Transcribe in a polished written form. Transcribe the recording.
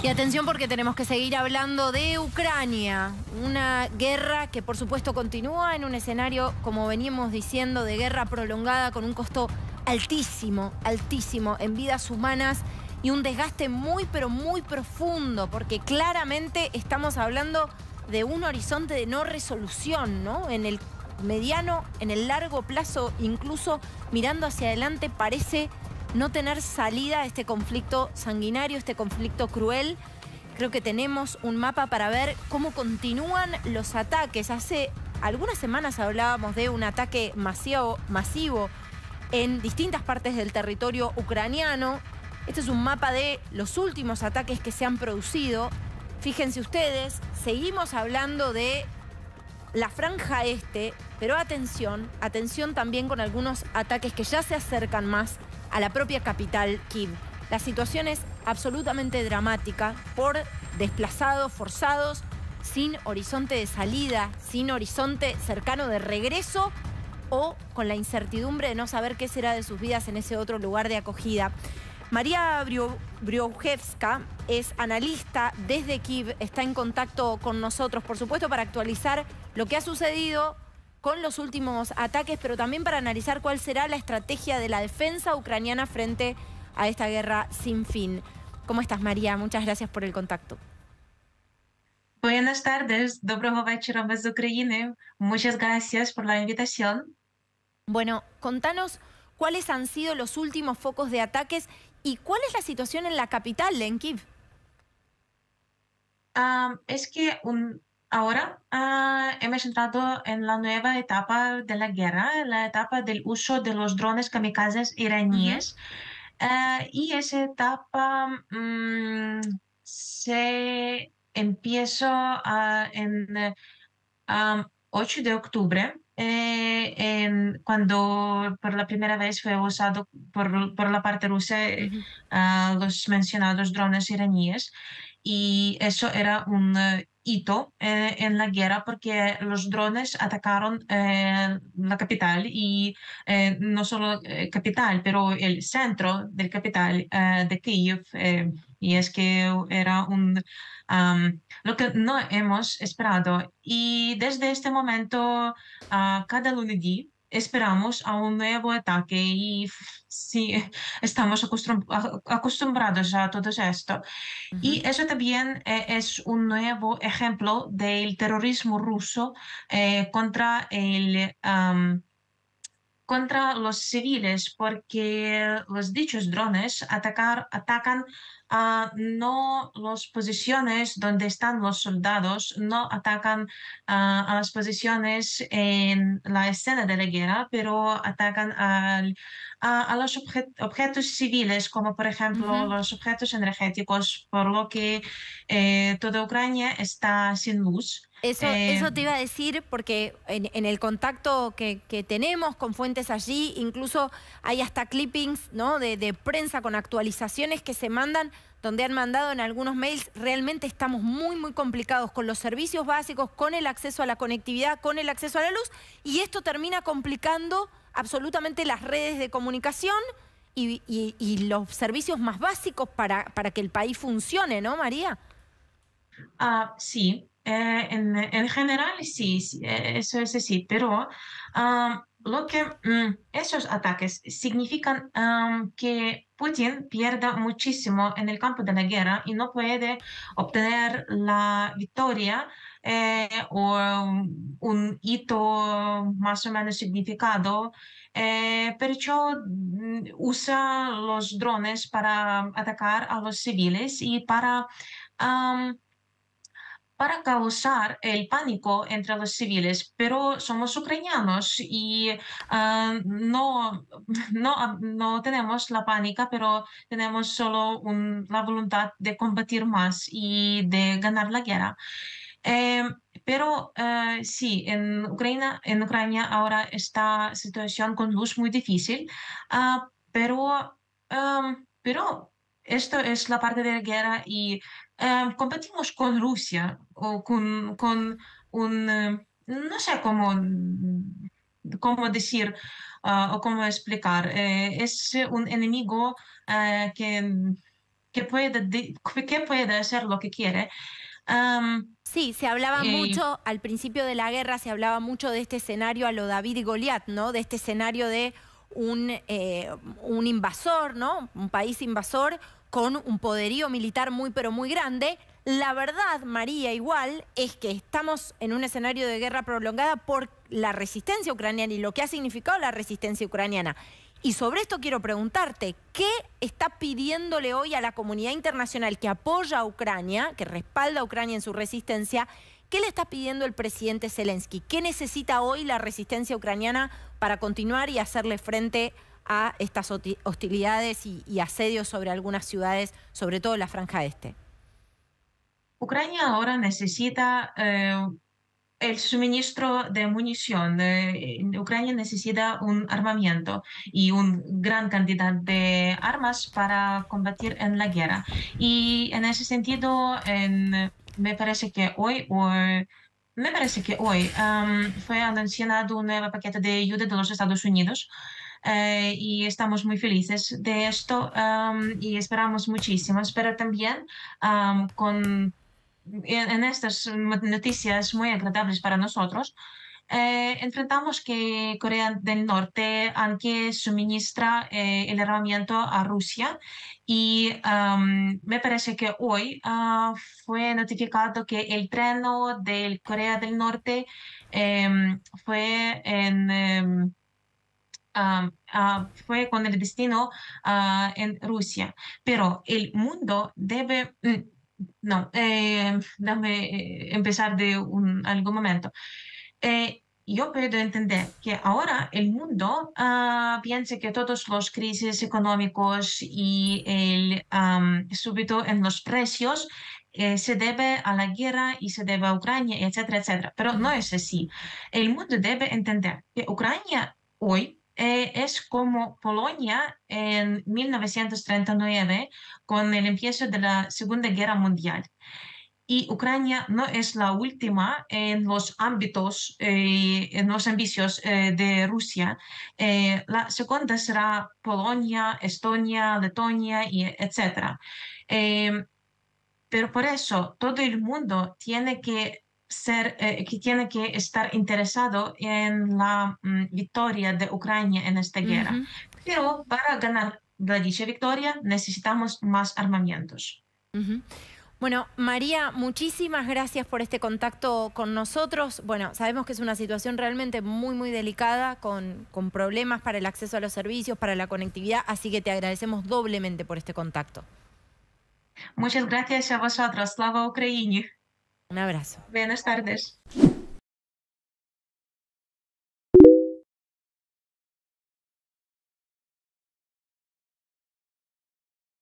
Y atención porque tenemos que seguir hablando de Ucrania, una guerra que por supuesto continúa en un escenario, como veníamos diciendo, de guerra prolongada con un costo altísimo, altísimo en vidas humanas y un desgaste muy pero muy profundo, porque claramente estamos hablando de un horizonte de no resolución, ¿no? En el mediano, en el largo plazo, incluso mirando hacia adelante, parece no tener salida a este conflicto sanguinario, este conflicto cruel. Creo que tenemos un mapa para ver cómo continúan los ataques. Hace algunas semanas hablábamos de un ataque masivo en distintas partes del territorio ucraniano. Este es un mapa de los últimos ataques que se han producido. Fíjense ustedes, seguimos hablando de la franja este, pero atención también con algunos ataques que ya se acercan más a la propia capital, Kiev. La situación es absolutamente dramática por desplazados forzados, sin horizonte de salida, sin horizonte cercano de regreso o con la incertidumbre de no saber qué será de sus vidas en ese otro lugar de acogida. María Briojewska es analista desde Kiev, está en contacto con nosotros, por supuesto, para actualizar lo que ha sucedido con los últimos ataques, pero también para analizar cuál será la estrategia de la defensa ucraniana frente a esta guerra sin fin. ¿Cómo estás, María? Muchas gracias por el contacto. Buenas tardes, доброго вечера desde Ucrania. Muchas gracias por la invitación. Bueno, contanos cuáles han sido los últimos focos de ataques y cuál es la situación en la capital, en Kiev. Es que ahora hemos entrado en la nueva etapa de la guerra, la etapa del uso de los drones kamikazes iraníes. Y esa etapa se empieza en 8 de octubre, cuando por la primera vez fue usado por la parte rusa los mencionados drones iraníes. Y eso era un hito en la guerra porque los drones atacaron la capital y no solo capital, pero el centro del capital de Kiev. Y es que era lo que no hemos esperado. Y desde este momento, cada lunes esperamos a un nuevo ataque y sí, estamos acostumbrados a todo esto. Y eso también es un nuevo ejemplo del terrorismo ruso contra contra los civiles, porque los dichos drones atacan no las posiciones donde están los soldados, no atacan a las posiciones en la escena de la guerra, pero atacan a los objetos civiles, como por ejemplo los objetos energéticos, por lo que toda Ucrania está sin luz. Eso te iba a decir porque en el contacto que tenemos con fuentes allí, incluso hay hasta clippings, ¿no? de prensa con actualizaciones que se mandan, donde han mandado en algunos mails. Realmente estamos muy, muy complicados con los servicios básicos, con el acceso a la conectividad, con el acceso a la luz, y esto termina complicando absolutamente las redes de comunicación y los servicios más básicos para que el país funcione, ¿no, María? Sí, en general sí, eso es así, pero lo que esos ataques significan que Putin pierda muchísimo en el campo de la guerra y no puede obtener la victoria o un hito más o menos significado. Perciò usa los drones para atacar a los civiles y am, para causar el pánico entre los civiles, pero somos ucranianos y no tenemos la pánica, pero tenemos solo la voluntad de combatir más y de ganar la guerra. Eh, pero sí, en Ucrania ahora está situación con luz muy difícil, pero esto es la parte de la guerra y competimos con Rusia o con un, no sé cómo decir o cómo explicar. Es un enemigo que que puede hacer lo que quiere. Am, Sí, se hablaba eh, mucho, al principio de la guerra se hablaba mucho de este escenario a lo David y Goliat, ¿no? De este escenario de un invasor, ¿no? Un país invasor con un poderío militar muy, pero muy grande. La verdad, María, igual, es que estamos en un escenario de guerra prolongada por la resistencia ucraniana y lo que ha significado la resistencia ucraniana. Y sobre esto quiero preguntarte, ¿qué está pidiéndole hoy a la comunidad internacional que apoya a Ucrania, que respalda a Ucrania en su resistencia? ¿Qué le está pidiendo el presidente Zelensky? ¿Qué necesita hoy la resistencia ucraniana para continuar y hacerle frente a estas hostilidades y asedios sobre algunas ciudades, sobre todo la Franja Este? Ucrania ahora necesita el suministro de munición. Ucrania necesita un armamento y una gran cantidad de armas para combatir en la guerra. Y en ese sentido, me parece que fue anunciado un nuevo paquete de ayuda de los Estados Unidos. Y estamos muy felices de esto, y esperamos muchísimo. Pero también con en estas noticias muy agradables para nosotros, enfrentamos que Corea del Norte, aunque suministra el armamento a Rusia, y me parece que hoy fue notificado que el tren de Corea del Norte fue fue con el destino en Rusia. Pero el mundo debe... no, déjame empezar de algún momento. Yo puedo entender que ahora el mundo piensa que todos los crisis económicos y el súbito en los precios se debe a la guerra y se debe a Ucrania, etcétera, etcétera. Pero no es así. El mundo debe entender que Ucrania hoy es como Polonia en 1939 con el empiezo de la Segunda Guerra Mundial. Y Ucrania no es la última en los ámbitos, en los ambicios de Rusia. La segunda será Polonia, Estonia, Letonia, y etcétera. Eh, pero por eso todo el mundo tiene que tiene que estar interesado en la victoria de Ucrania en esta guerra. Ujú, Pero para ganar la dicha victoria necesitamos más armamentos. ujú. Bueno, María, muchísimas gracias por este contacto con nosotros. Bueno, sabemos que es una situación realmente muy, muy delicada, con problemas para el acceso a los servicios, para la conectividad, así que te agradecemos doblemente por este contacto. Muchas gracias a vosotros. Slava Ukraini. Un abrazo. Buenas tardes.